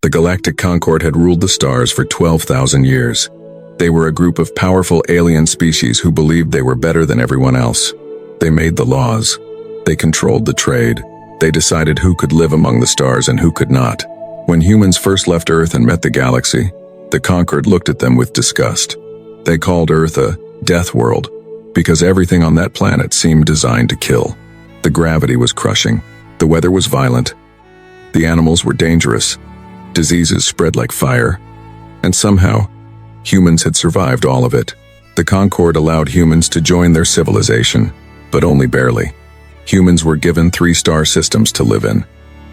The Galactic Concord had ruled the stars for 12,000 years. They were a group of powerful alien species who believed they were better than everyone else. They made the laws. They controlled the trade. They decided who could live among the stars and who could not. When humans first left Earth and met the galaxy, the Concord looked at them with disgust. They called Earth a death world because everything on that planet seemed designed to kill. The gravity was crushing. The weather was violent. The animals were dangerous. Diseases spread like fire. And somehow, humans had survived all of it. The Concord allowed humans to join their civilization, but only barely. Humans were given 3-star systems to live in.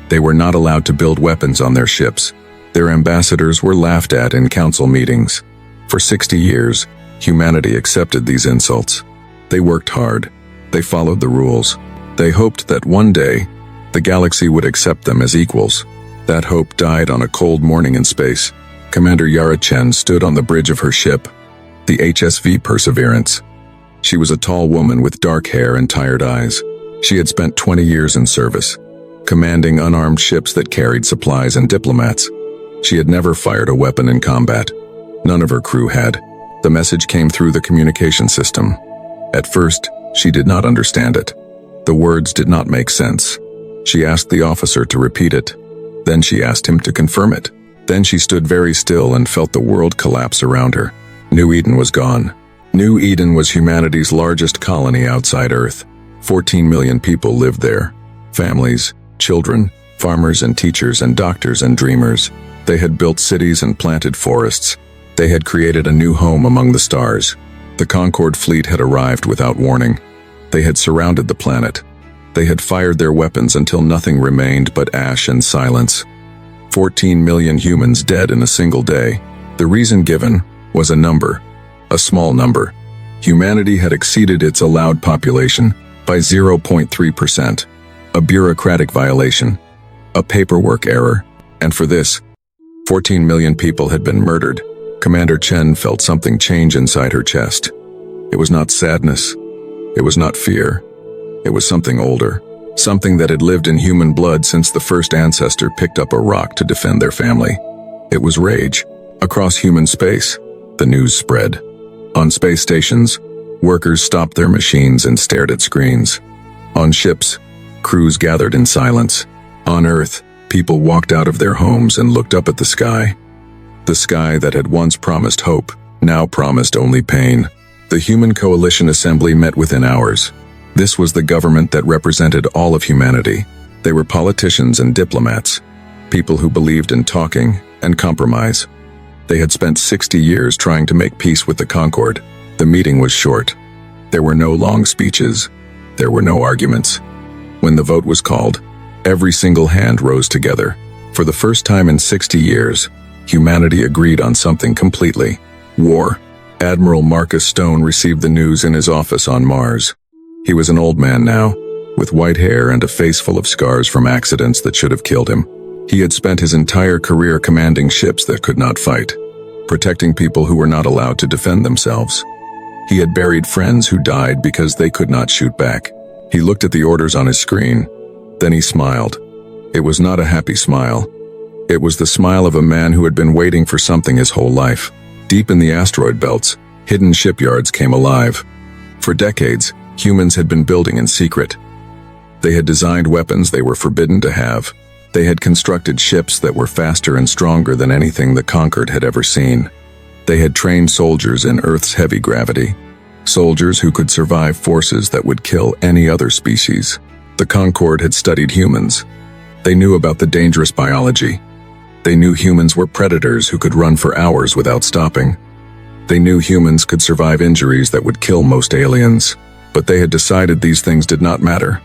They were not allowed to build weapons on their ships. Their ambassadors were laughed at in council meetings. For 60 years, humanity accepted these insults. They worked hard. They followed the rules. They hoped that one day, the galaxy would accept them as equals. That hope died on a cold morning in space. Commander Yara Chen stood on the bridge of her ship, the HSV Perseverance. She was a tall woman with dark hair and tired eyes. She had spent 20 years in service, commanding unarmed ships that carried supplies and diplomats. She had never fired a weapon in combat. None of her crew had. The message came through the communication system. At first, she did not understand it. The words did not make sense. She asked the officer to repeat it. Then she asked him to confirm it. Then she stood very still and felt the world collapse around her. New Eden was gone. New Eden was humanity's largest colony outside Earth. 14 million people lived there. Families, children, farmers and teachers and doctors and dreamers. They had built cities and planted forests. They had created a new home among the stars. The Concord fleet had arrived without warning. They had surrounded the planet. They had fired their weapons until nothing remained but ash and silence. 14 million humans dead in a single day. The reason given was a number. A small number. Humanity had exceeded its allowed population by 0.3%. A bureaucratic violation. A paperwork error. And for this, 14 million people had been murdered. Commander Chen felt something change inside her chest. It was not sadness. It was not fear. It was something older. Something that had lived in human blood since the first ancestor picked up a rock to defend their family. It was rage. Across human space, the news spread. On space stations, workers stopped their machines and stared at screens. On ships, crews gathered in silence. On Earth, people walked out of their homes and looked up at the sky. The sky that had once promised hope, now promised only pain. The Human Coalition Assembly met within hours. This was the government that represented all of humanity. They were politicians and diplomats, people who believed in talking and compromise. They had spent 60 years trying to make peace with the Concord. The meeting was short. There were no long speeches. There were no arguments. When the vote was called, every single hand rose together. For the first time in 60 years, humanity agreed on something completely. War. Admiral Marcus Stone received the news in his office on Mars. He was an old man now, with white hair and a face full of scars from accidents that should have killed him. He had spent his entire career commanding ships that could not fight, protecting people who were not allowed to defend themselves. He had buried friends who died because they could not shoot back. He looked at the orders on his screen. Then he smiled. It was not a happy smile. It was the smile of a man who had been waiting for something his whole life. Deep in the asteroid belts, hidden shipyards came alive. For decades, humans had been building in secret. They had designed weapons they were forbidden to have. They had constructed ships that were faster and stronger than anything the Concord had ever seen. They had trained soldiers in Earth's heavy gravity. Soldiers who could survive forces that would kill any other species. The Concord had studied humans. They knew about the dangerous biology. They knew humans were predators who could run for hours without stopping. They knew humans could survive injuries that would kill most aliens. But they had decided these things did not matter.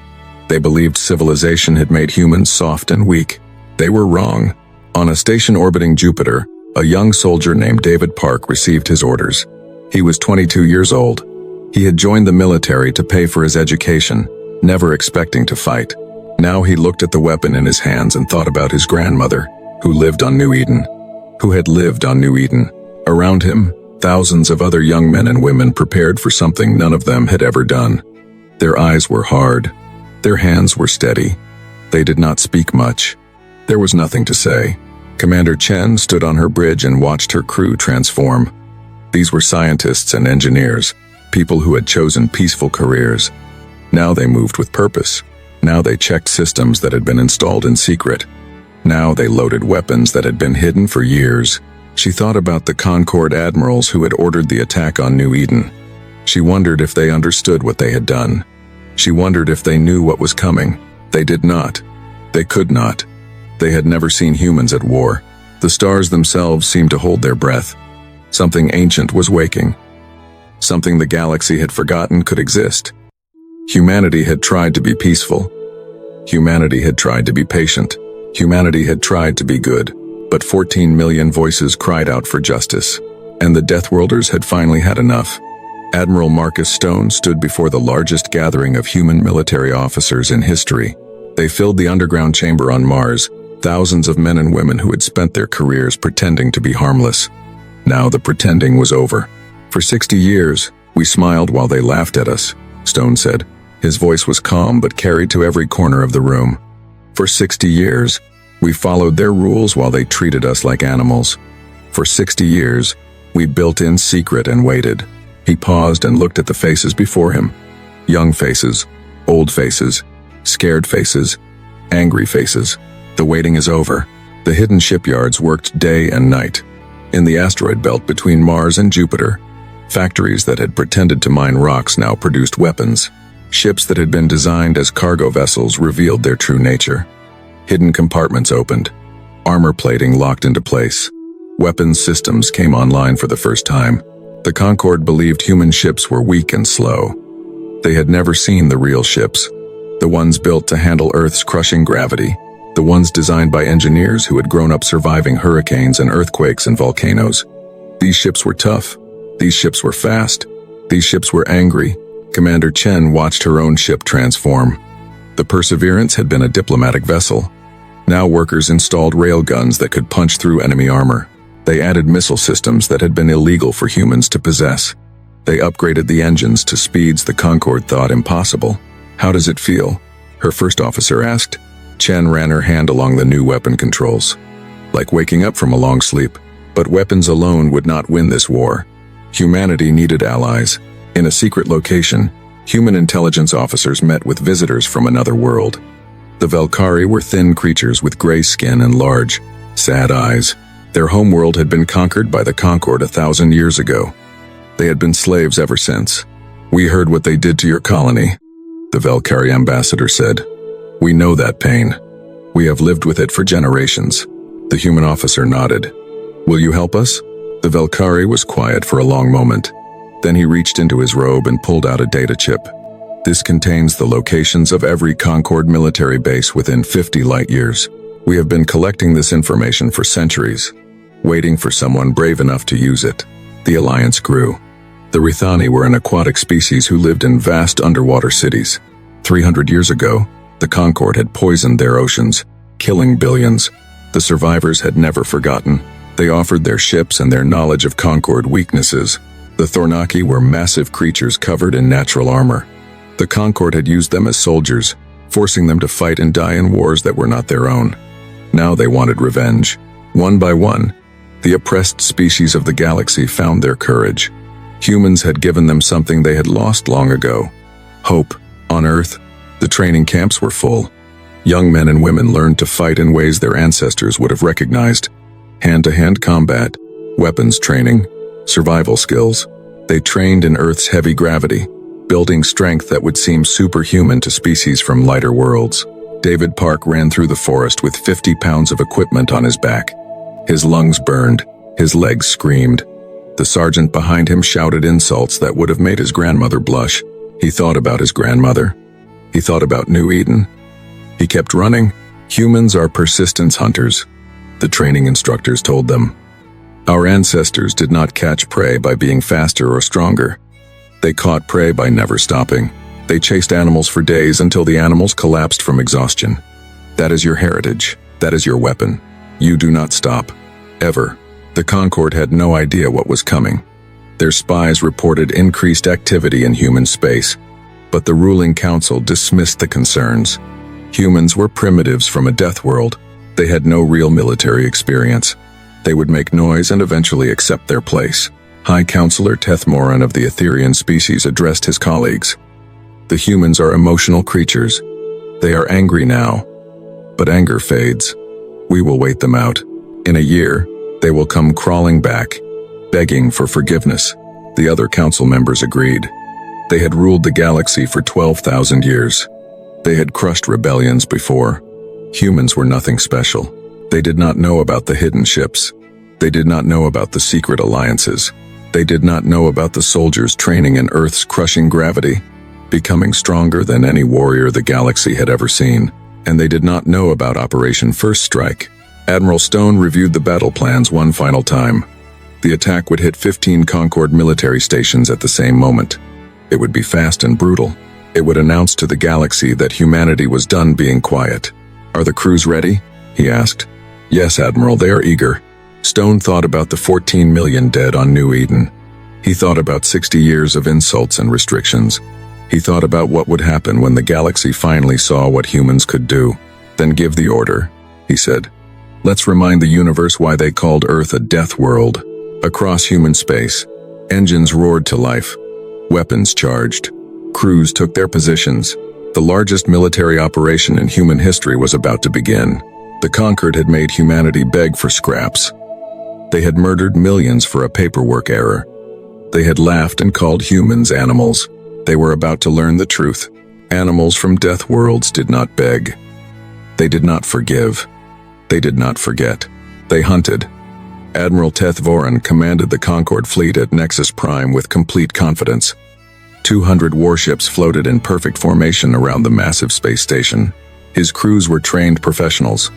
They believed civilization had made humans soft and weak. They were wrong. On a station orbiting Jupiter, a young soldier named David Park received his orders. He was 22 years old. He had joined the military to pay for his education, never expecting to fight. Now he looked at the weapon in his hands and thought about his grandmother, who lived on New Eden. Who had lived on New Eden. Around him, thousands of other young men and women prepared for something none of them had ever done. Their eyes were hard. Their hands were steady. They did not speak much. There was nothing to say. Commander Chen stood on her bridge and watched her crew transform. These were scientists and engineers, people who had chosen peaceful careers. Now they moved with purpose. Now they checked systems that had been installed in secret. Now they loaded weapons that had been hidden for years. She thought about the Concord admirals who had ordered the attack on New Eden. She wondered if they understood what they had done. She wondered if they knew what was coming. They did not. They could not. They had never seen humans at war. The stars themselves seemed to hold their breath. Something ancient was waking. Something the galaxy had forgotten could exist. Humanity had tried to be peaceful. Humanity had tried to be patient. Humanity had tried to be good. But 14 million voices cried out for justice. And the Deathworlders had finally had enough. Admiral Marcus Stone stood before the largest gathering of human military officers in history. They filled the underground chamber on Mars, thousands of men and women who had spent their careers pretending to be harmless. Now the pretending was over. For 60 years, we smiled while they laughed at us, Stone said. His voice was calm but carried to every corner of the room. For 60 years, we followed their rules while they treated us like animals. For 60 years, we built in secret and waited. He paused and looked at the faces before him. Young faces, old faces, scared faces, angry faces. The waiting is over. The hidden shipyards worked day and night. In the asteroid belt between Mars and Jupiter, factories that had pretended to mine rocks now produced weapons. Ships that had been designed as cargo vessels revealed their true nature. Hidden compartments opened. Armor plating locked into place. Weapons systems came online for the first time. The Concord believed human ships were weak and slow. They had never seen the real ships. The ones built to handle Earth's crushing gravity. The ones designed by engineers who had grown up surviving hurricanes and earthquakes and volcanoes. These ships were tough. These ships were fast. These ships were angry. Commander Chen watched her own ship transform. The Perseverance had been a diplomatic vessel. Now workers installed railguns that could punch through enemy armor. They added missile systems that had been illegal for humans to possess. They upgraded the engines to speeds the Concord thought impossible. How does it feel? Her first officer asked. Chen ran her hand along the new weapon controls. Like waking up from a long sleep. But weapons alone would not win this war. Humanity needed allies. In a secret location, human intelligence officers met with visitors from another world. The Velkari were thin creatures with gray skin and large, sad eyes. Their homeworld had been conquered by the Concord 1,000 years ago. They had been slaves ever since. We heard what they did to your colony, the Velkari ambassador said. We know that pain. We have lived with it for generations. The human officer nodded. Will you help us? The Velkari was quiet for a long moment. Then he reached into his robe and pulled out a data chip. This contains the locations of every Concord military base within 50 light years. We have been collecting this information for centuries, waiting for someone brave enough to use it. The alliance grew. The Rithani were an aquatic species who lived in vast underwater cities. 300 years ago, the Concord had poisoned their oceans, killing billions. The survivors had never forgotten. They offered their ships and their knowledge of Concord weaknesses. The Thornaki were massive creatures covered in natural armor. The Concord had used them as soldiers, forcing them to fight and die in wars that were not their own. Now they wanted revenge. One by one, the oppressed species of the galaxy found their courage. Humans had given them something they had lost long ago. Hope. On Earth, the training camps were full. Young men and women learned to fight in ways their ancestors would have recognized. Hand-to-hand combat, weapons training, survival skills. They trained in Earth's heavy gravity, building strength that would seem superhuman to species from lighter worlds. David Park ran through the forest with 50 pounds of equipment on his back. His lungs burned, his legs screamed. The sergeant behind him shouted insults that would have made his grandmother blush. He thought about his grandmother. He thought about New Eden. He kept running. Humans are persistence hunters, the training instructors told them. Our ancestors did not catch prey by being faster or stronger. They caught prey by never stopping. They chased animals for days until the animals collapsed from exhaustion. That is your heritage. That is your weapon. You do not stop. Ever. The Concord had no idea what was coming. Their spies reported increased activity in human space, but the ruling council dismissed the concerns. Humans were primitives from a death world. They had no real military experience. They would make noise and eventually accept their place. High Counselor Tethmoran of the Etherian species addressed his colleagues. The humans are emotional creatures. They are angry now. But anger fades. We will wait them out. In a year, they will come crawling back, begging for forgiveness. The other council members agreed. They had ruled the galaxy for 12,000 years. They had crushed rebellions before. Humans were nothing special. They did not know about the hidden ships. They did not know about the secret alliances. They did not know about the soldiers training in Earth's crushing gravity, becoming stronger than any warrior the galaxy had ever seen. And they did not know about Operation First Strike. Admiral Stone reviewed the battle plans one final time. The attack would hit 15 Concord military stations at the same moment. It would be fast and brutal. It would announce to the galaxy that humanity was done being quiet. "Are the crews ready?" he asked. "Yes, Admiral, they are eager." Stone thought about the 14 million dead on New Eden. He thought about 60 years of insults and restrictions. He thought about what would happen when the galaxy finally saw what humans could do. "Then give the order," he said. "Let's remind the universe why they called Earth a death world." Across human space, engines roared to life. Weapons charged. Crews took their positions. The largest military operation in human history was about to begin. The conquered had made humanity beg for scraps. They had murdered millions for a paperwork error. They had laughed and called humans animals. They were about to learn the truth. Animals from death worlds did not beg. They did not forgive. They did not forget. They hunted. Admiral Tethvoran commanded the Concord fleet at Nexus Prime with complete confidence. 200 warships floated in perfect formation around the massive space station. His crews were trained professionals.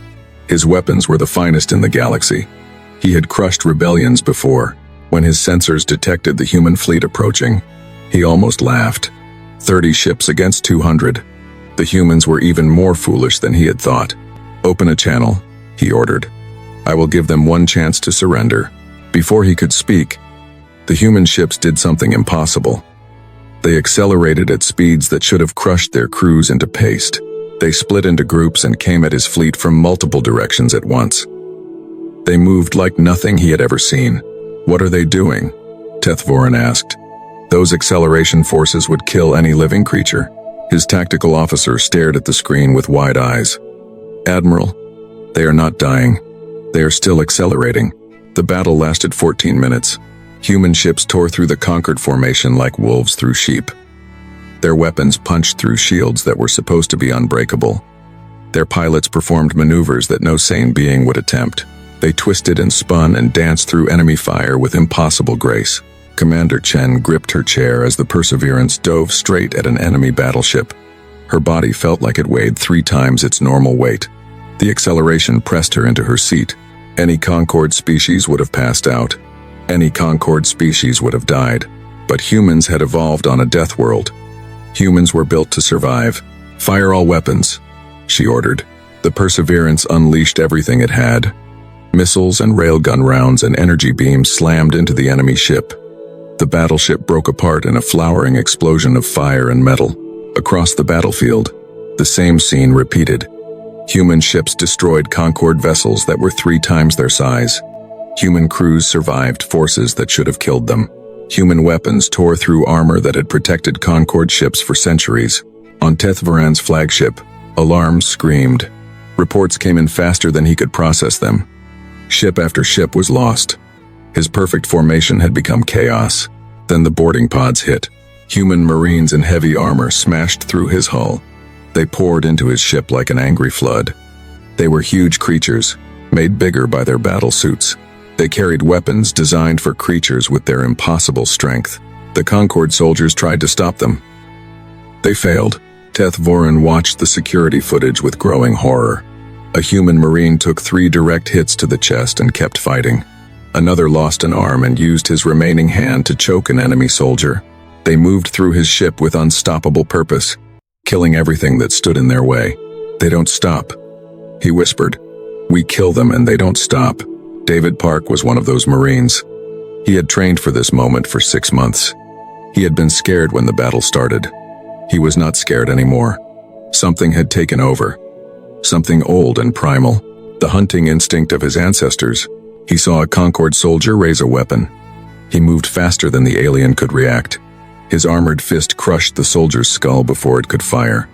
His weapons were the finest in the galaxy. He had crushed rebellions before. When his sensors detected the human fleet approaching, he almost laughed. 30 ships against 200. The humans were even more foolish than he had thought. "Open a channel," he ordered. "I will give them one chance to surrender." Before he could speak, the human ships did something impossible. They accelerated at speeds that should have crushed their crews into paste. They split into groups and came at his fleet from multiple directions at once. They moved like nothing he had ever seen. "What are they doing?" Tethvoran asked. "Those acceleration forces would kill any living creature." His tactical officer stared at the screen with wide eyes. "Admiral, they are not dying. They are still accelerating." The battle lasted 14 minutes. Human ships tore through the conquered formation like wolves through sheep. Their weapons punched through shields that were supposed to be unbreakable. Their pilots performed maneuvers that no sane being would attempt. They twisted and spun and danced through enemy fire with impossible grace. Commander Chen gripped her chair as the Perseverance dove straight at an enemy battleship. Her body felt like it weighed 3 times its normal weight. The acceleration pressed her into her seat. Any Concord species would have passed out. Any Concord species would have died. But humans had evolved on a death world. Humans were built to survive. "Fire all weapons," she ordered. The Perseverance unleashed everything it had. Missiles and railgun rounds and energy beams slammed into the enemy ship. The battleship broke apart in a flowering explosion of fire and metal. Across the battlefield, the same scene repeated. Human ships destroyed Concord vessels that were 3 times their size. Human crews survived forces that should have killed them. Human weapons tore through armor that had protected Concord ships for centuries. On Tethvoran's flagship, alarms screamed. Reports came in faster than he could process them. Ship after ship was lost. His perfect formation had become chaos. Then the boarding pods hit. Human Marines in heavy armor smashed through his hull. They poured into his ship like an angry flood. They were huge creatures, made bigger by their battle suits. They carried weapons designed for creatures with their impossible strength. The Concord soldiers tried to stop them. They failed. Tethvoran watched the security footage with growing horror. A human Marine took 3 direct hits to the chest and kept fighting. Another lost an arm and used his remaining hand to choke an enemy soldier. They moved through his ship with unstoppable purpose, killing everything that stood in their way. "They don't stop," he whispered. "We kill them and they don't stop." David Park was one of those Marines. He had trained for this moment for 6 months. He had been scared when the battle started. He was not scared anymore. Something had taken over. Something old and primal. The hunting instinct of his ancestors. He saw a Concord soldier raise a weapon. He moved faster than the alien could react. His armored fist crushed the soldier's skull before it could fire.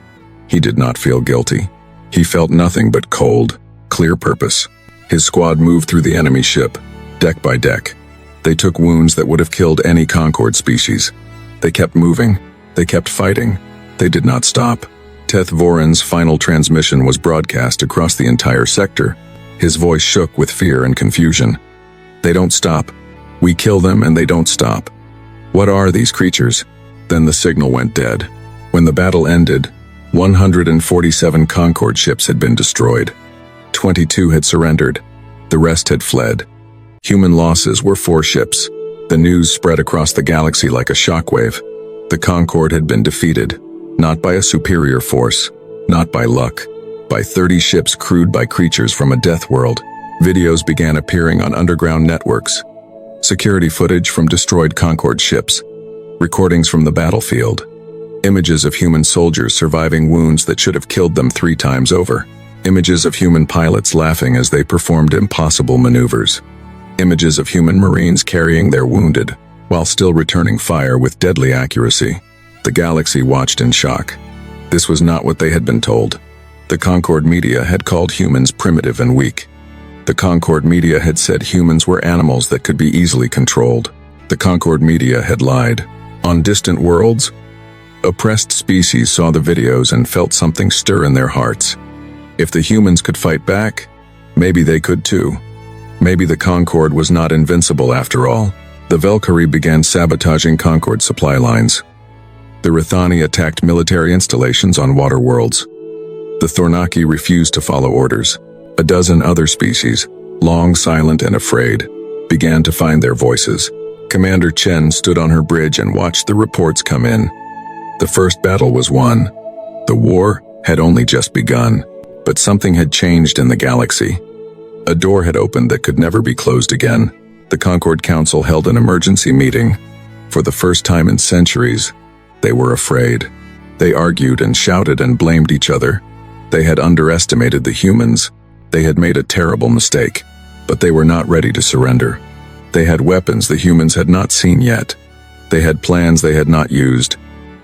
He did not feel guilty. He felt nothing but cold, clear purpose. His squad moved through the enemy ship, deck by deck. They took wounds that would have killed any Concord species. They kept moving. They kept fighting. They did not stop. Teth Voren's final transmission was broadcast across the entire sector. His voice shook with fear and confusion. They don't stop. We kill them and they don't stop. What are these creatures? Then the signal went dead. When the battle ended, 147 Concord ships had been destroyed. 22 had surrendered. The rest had fled. Human losses were 4 ships. The news spread across the galaxy like a shockwave. The Concord had been defeated, not by a superior force, not by luck, by 30 ships crewed by creatures from a death world. Videos began appearing on underground networks. Security footage from destroyed Concord ships. Recordings from the battlefield. Images of human soldiers surviving wounds that should have killed them 3 times over. Images of human pilots laughing as they performed impossible maneuvers. Images of human Marines carrying their wounded, while still returning fire with deadly accuracy. The galaxy watched in shock. This was not what they had been told. The Concord media had called humans primitive and weak. The Concord media had said humans were animals that could be easily controlled. The Concord media had lied. On distant worlds, oppressed species saw the videos and felt something stir in their hearts. If the humans could fight back, maybe they could too. Maybe the Concord was not invincible after all. The Valkyrie began sabotaging Concord supply lines. The Rithani attacked military installations on water worlds. The Thornaki refused to follow orders. A dozen other species, long silent and afraid, began to find their voices. Commander Chen stood on her bridge and watched the reports come in. The first battle was won. The war had only just begun, but something had changed in the galaxy. A door had opened that could never be closed again. The Concord Council held an emergency meeting. For the first time in centuries, they were afraid. They argued and shouted and blamed each other. They had underestimated the humans. They had made a terrible mistake, but they were not ready to surrender. They had weapons the humans had not seen yet. They had plans they had not used.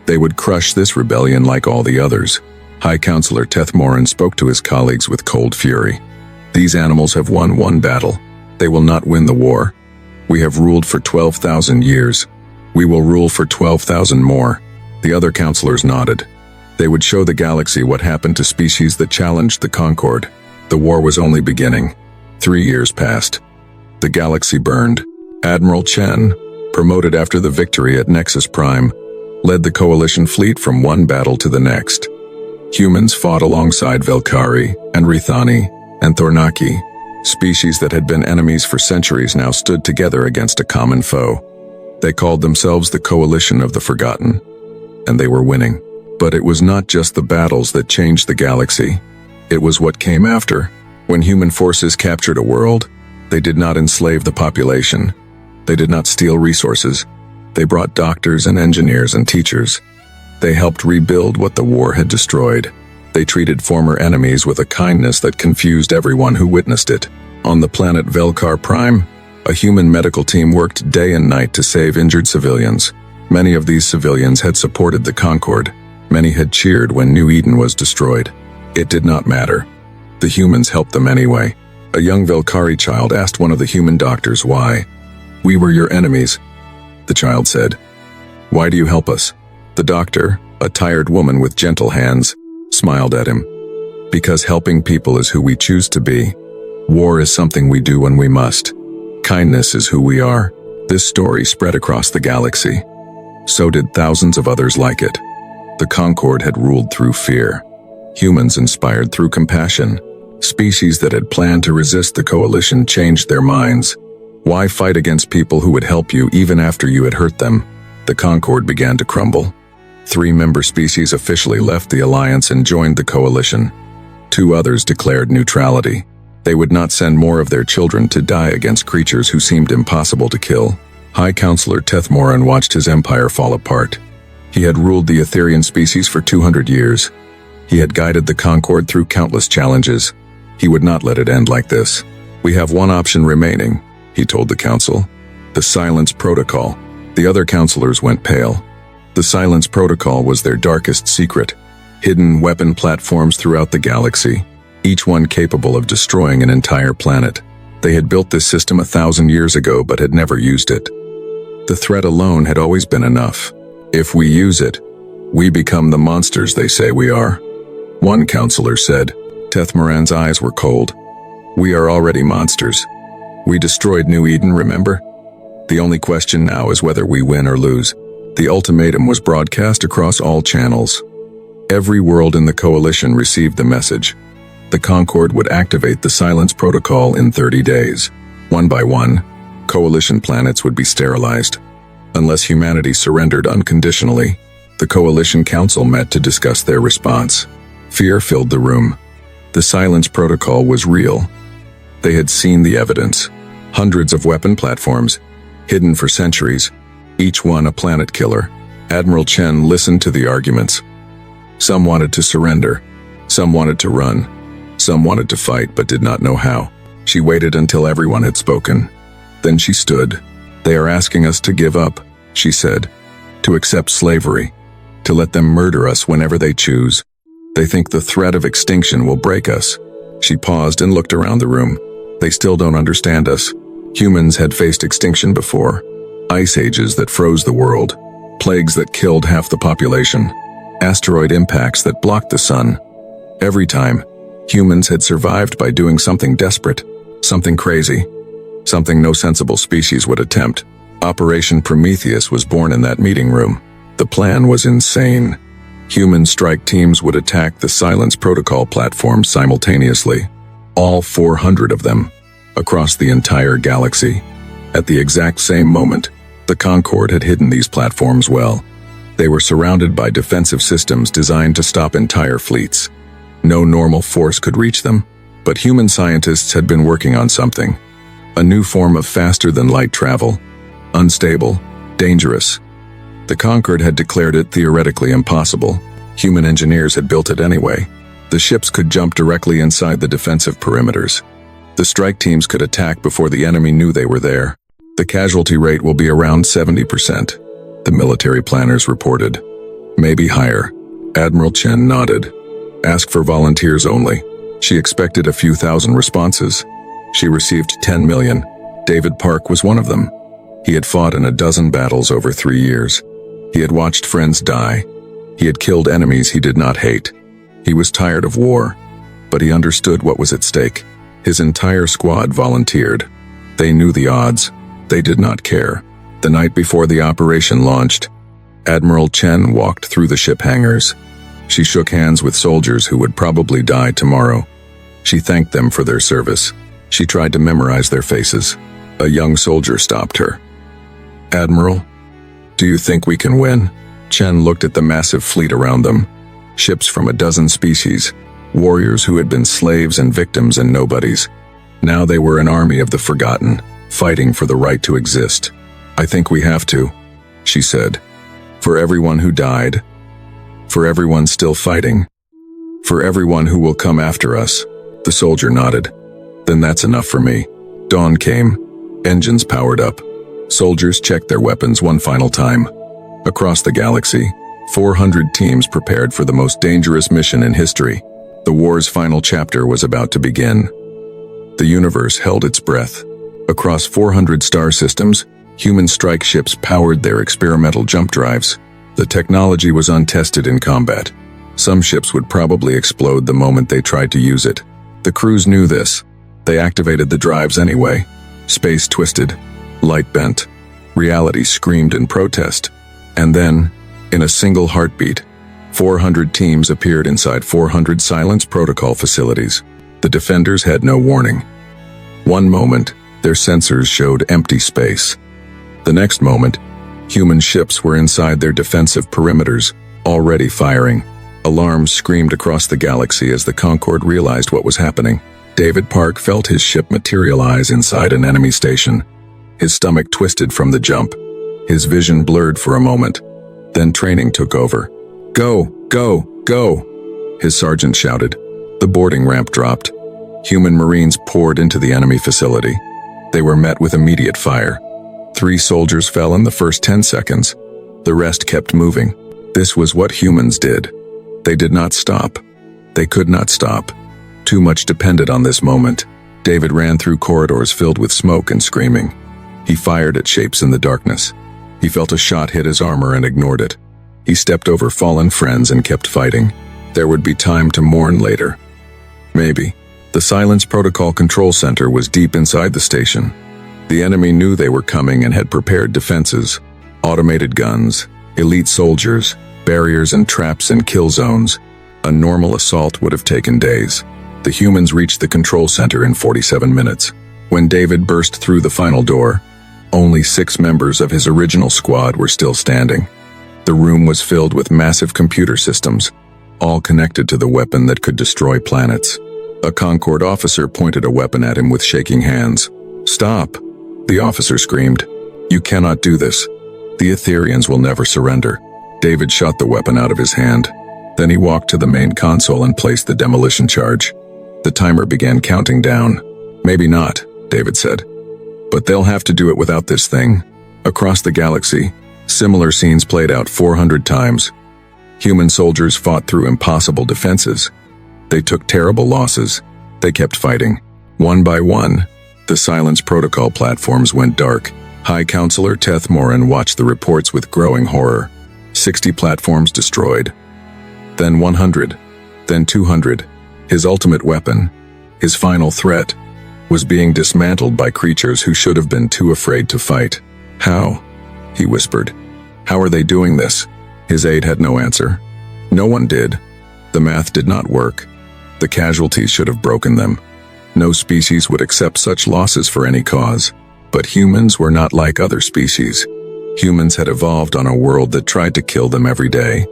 They would crush this rebellion like all the others. High Counselor Teth Morin spoke to his colleagues with cold fury. These animals have won one battle. They will not win the war. We have ruled for 12,000 years. We will rule for 12,000 more. The other counselors nodded. They would show the galaxy what happened to species that challenged the Concord. The war was only beginning. 3 years passed. The galaxy burned. Admiral Chen, promoted after the victory at Nexus Prime, led the coalition fleet from one battle to the next. Humans fought alongside Valkyrie and Rithani and Thornaki. Species that had been enemies for centuries now stood together against a common foe. They called themselves the Coalition of the Forgotten, and they were winning. But it was not just the battles that changed the galaxy. It was what came after. When human forces captured a world, they did not enslave the population. They did not steal resources. They brought doctors and engineers and teachers. They helped rebuild what the war had destroyed. They treated former enemies with a kindness that confused everyone who witnessed it. On the planet Velkar Prime, a human medical team worked day and night to save injured civilians. Many of these civilians had supported the Concord. Many had cheered when New Eden was destroyed. It did not matter. The humans helped them anyway. A young Velkari child asked one of the human doctors why. "We were your enemies," the child said. "Why do you help us?" The doctor, a tired woman with gentle hands, smiled at him. "Because helping people is who we choose to be. War is something we do when we must. Kindness is who we are." This story spread across the galaxy. So did thousands of others like it. The Concord had ruled through fear. Humans inspired through compassion. Species that had planned to resist the coalition changed their minds. Why fight against people who would help you even after you had hurt them? The Concord began to crumble. 3 member species officially left the alliance and joined the coalition. 2 others declared neutrality. They would not send more of their children to die against creatures who seemed impossible to kill. High Counselor Teth Morin watched his empire fall apart. He had ruled the Etherian species for 200 years. He had guided the Concord through countless challenges. He would not let it end like this. "We have one option remaining," he told the council. "The Silence Protocol." The other councilors went pale. The Silence Protocol was their darkest secret. Hidden weapon platforms throughout the galaxy, each one capable of destroying an entire planet. They had built this system 1,000 years ago but had never used it. The threat alone had always been enough. "If we use it, we become the monsters they say we are," one counselor said. Tethmaran's eyes were cold. "We are already monsters. We destroyed New Eden, remember? The only question now is whether we win or lose." The ultimatum was broadcast across all channels. Every world in the coalition received the message. The Concord would activate the Silence Protocol in 30 days. One by one, coalition planets would be sterilized. Unless humanity surrendered unconditionally, the Coalition Council met to discuss their response. Fear filled the room. The Silence Protocol was real. They had seen the evidence. Hundreds of weapon platforms, hidden for centuries, each one a planet killer. Admiral Chen listened to the arguments. Some wanted to surrender. Some wanted to run. Some wanted to fight but did not know how. She waited until everyone had spoken. Then she stood. "They are asking us to give up," she said. "To accept slavery. To let them murder us whenever they choose. They think the threat of extinction will break us." She paused and looked around the room. "They still don't understand us. Humans had faced extinction before. Ice ages that froze the world. Plagues that killed half the population. Asteroid impacts that blocked the sun. Every time, humans had survived by doing something desperate, something crazy, something no sensible species would attempt. Operation Prometheus was born in that meeting room. The plan was insane. Human strike teams would attack the Silence Protocol platform simultaneously. All 400 of them, across the entire galaxy. At the exact same moment, the Concord had hidden these platforms well. They were surrounded by defensive systems designed to stop entire fleets. No normal force could reach them, but human scientists had been working on something. A new form of faster-than-light travel. Unstable, dangerous. The Concord had declared it theoretically impossible. Human engineers had built it anyway. The ships could jump directly inside the defensive perimeters. The strike teams could attack before the enemy knew they were there. "The casualty rate will be around 70%, the military planners reported. "Maybe higher." Admiral Chen nodded. "Ask for volunteers only." She expected a few thousand responses. She received 10 million. David Park was one of them. He had fought in a dozen battles over 3 years. He had watched friends die. He had killed enemies he did not hate. He was tired of war, but he understood what was at stake. His entire squad volunteered. They knew the odds. They did not care. The night before the operation launched, Admiral Chen walked through the ship hangars. She shook hands with soldiers who would probably die tomorrow. She thanked them for their service. She tried to memorize their faces. A young soldier stopped her. "Admiral, do you think we can win?" Chen looked at the massive fleet around them. Ships from a dozen species, warriors who had been slaves and victims and nobodies. Now they were an army of the forgotten, fighting for the right to exist. "I think we have to," she said. "For everyone who died. For everyone still fighting. For everyone who will come after us." The soldier nodded. "Then that's enough for me." Dawn came. Engines powered up. Soldiers checked their weapons one final time. Across the galaxy, 400 teams prepared for the most dangerous mission in history. The war's final chapter was about to begin. The universe held its breath. Across 400 star systems, human strike ships powered their experimental jump drives. The technology was untested in combat. Some ships would probably explode the moment they tried to use it. The crews knew this. They activated the drives anyway. Space twisted. Light bent. Reality screamed in protest. And then, in a single heartbeat, 400 teams appeared inside 400 Silence Protocol facilities. The defenders had no warning. One moment, their sensors showed empty space. The next moment, human ships were inside their defensive perimeters, already firing. Alarms screamed across the galaxy as the Concord realized what was happening. David Park felt his ship materialize inside an enemy station. His stomach twisted from the jump. His vision blurred for a moment. Then training took over. "Go, go, go!" his sergeant shouted. The boarding ramp dropped. Human Marines poured into the enemy facility. They were met with immediate fire. 3 soldiers fell in the first 10 seconds. The rest kept moving. This was what humans did. They did not stop. They could not stop. Too much depended on this moment. David ran through corridors filled with smoke and screaming. He fired at shapes in the darkness. He felt a shot hit his armor and ignored it. He stepped over fallen friends and kept fighting. There would be time to mourn later. Maybe. The Silence Protocol Control Center was deep inside the station. The enemy knew they were coming and had prepared defenses. Automated guns, elite soldiers, barriers and traps and kill zones. A normal assault would have taken days. The humans reached the control center in 47 minutes. When David burst through the final door, only 6 members of his original squad were still standing. The room was filled with massive computer systems, all connected to the weapon that could destroy planets. A Concord officer pointed a weapon at him with shaking hands. "Stop!" The officer screamed. "You cannot do this. The Etherians will never surrender." David shot the weapon out of his hand. Then he walked to the main console and placed the demolition charge. The timer began counting down. "Maybe not," David said. "But they'll have to do it without this thing." Across the galaxy, similar scenes played out 400 times. Human soldiers fought through impossible defenses. They took terrible losses. They kept fighting. One by one, the Silence Protocol platforms went dark. High Counselor Teth Morin watched the reports with growing horror. 60 platforms destroyed. Then 100. Then 200. His ultimate weapon, his final threat, was being dismantled by creatures who should have been too afraid to fight. "How?" he whispered. "How are they doing this?" His aide had no answer. No one did. The math did not work. The casualties should have broken them. No species would accept such losses for any cause. But humans were not like other species. Humans had evolved on a world that tried to kill them every day.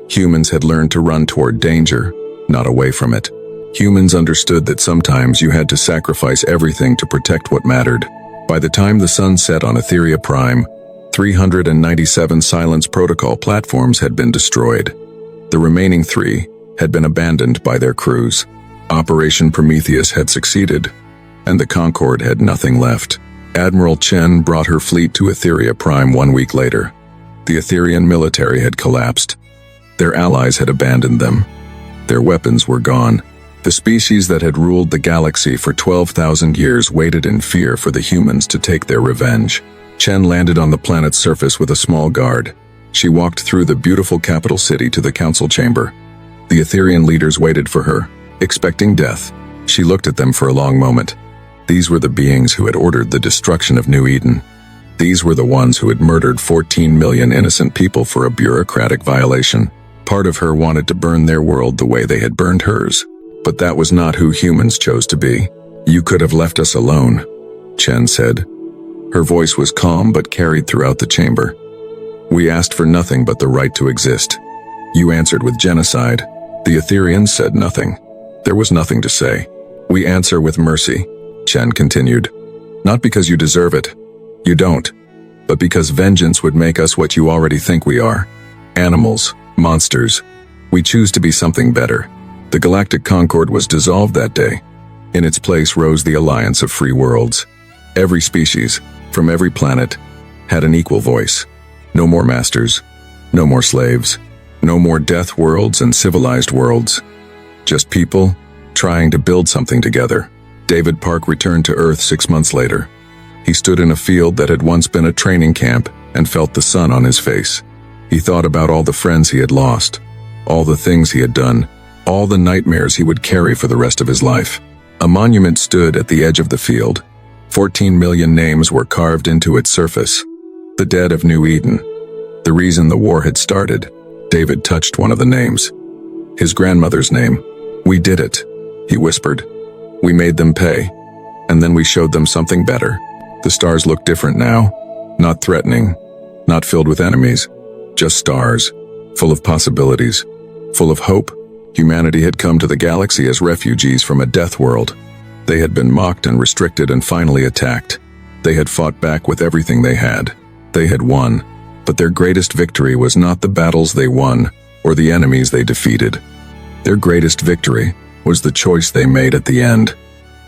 Humans had learned to run toward danger, not away from it. Humans understood that sometimes you had to sacrifice everything to protect what mattered. By the time the sun set on Etheria Prime, 397 Silence Protocol platforms had been destroyed. The remaining 3 had been abandoned by their crews. Operation Prometheus had succeeded, and the Concorde had nothing left. Admiral Chen brought her fleet to Etheria Prime 1 week later. The Etherian military had collapsed. Their allies had abandoned them. Their weapons were gone. The species that had ruled the galaxy for 12,000 years waited in fear for the humans to take their revenge. Chen landed on the planet's surface with a small guard. She walked through the beautiful capital city to the council chamber. The Etherian leaders waited for her, expecting death. She looked at them for a long moment. These were the beings who had ordered the destruction of New Eden. These were the ones who had murdered 14 million innocent people for a bureaucratic violation. Part of her wanted to burn their world the way they had burned hers. But that was not who humans chose to be. "You could have left us alone," Chen said. Her voice was calm but carried throughout the chamber. "We asked for nothing but the right to exist. You answered with genocide." The Etherians said nothing. There was nothing to say. "We answer with mercy," Chen continued. "Not because you deserve it. You don't. But because vengeance would make us what you already think we are. Animals, monsters. We choose to be something better." The Galactic Concorde was dissolved that day. In its place rose the Alliance of Free Worlds. Every species, from every planet, had an equal voice. No more masters. No more slaves. No more death worlds and civilized worlds. Just people trying to build something together. David Park returned to Earth 6 months later. He stood in a field that had once been a training camp and felt the sun on his face. He thought about all the friends he had lost, all the things he had done, all the nightmares he would carry for the rest of his life. A monument stood at the edge of the field. 14 million names were carved into its surface. The dead of New Eden. The reason the war had started. David touched one of the names. His grandmother's name. "We did it," he whispered. "We made them pay. And then we showed them something better." The stars looked different now. Not threatening. Not filled with enemies. Just stars. Full of possibilities. Full of hope. Humanity had come to the galaxy as refugees from a death world. They had been mocked and restricted and finally attacked. They had fought back with everything they had. They had won. But their greatest victory was not the battles they won or the enemies they defeated. Their greatest victory was the choice they made at the end.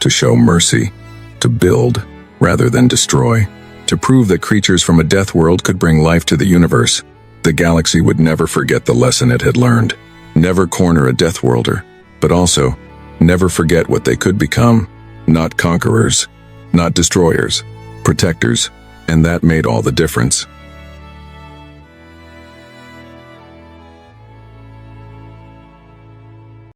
to show mercy, to build rather than destroy, to prove that creatures from a death world could bring life to the universe. The galaxy would never forget the lesson it had learned. Never corner a death worlder, but also never forget what they could become. Not conquerors, not destroyers, protectors, and that made all the difference.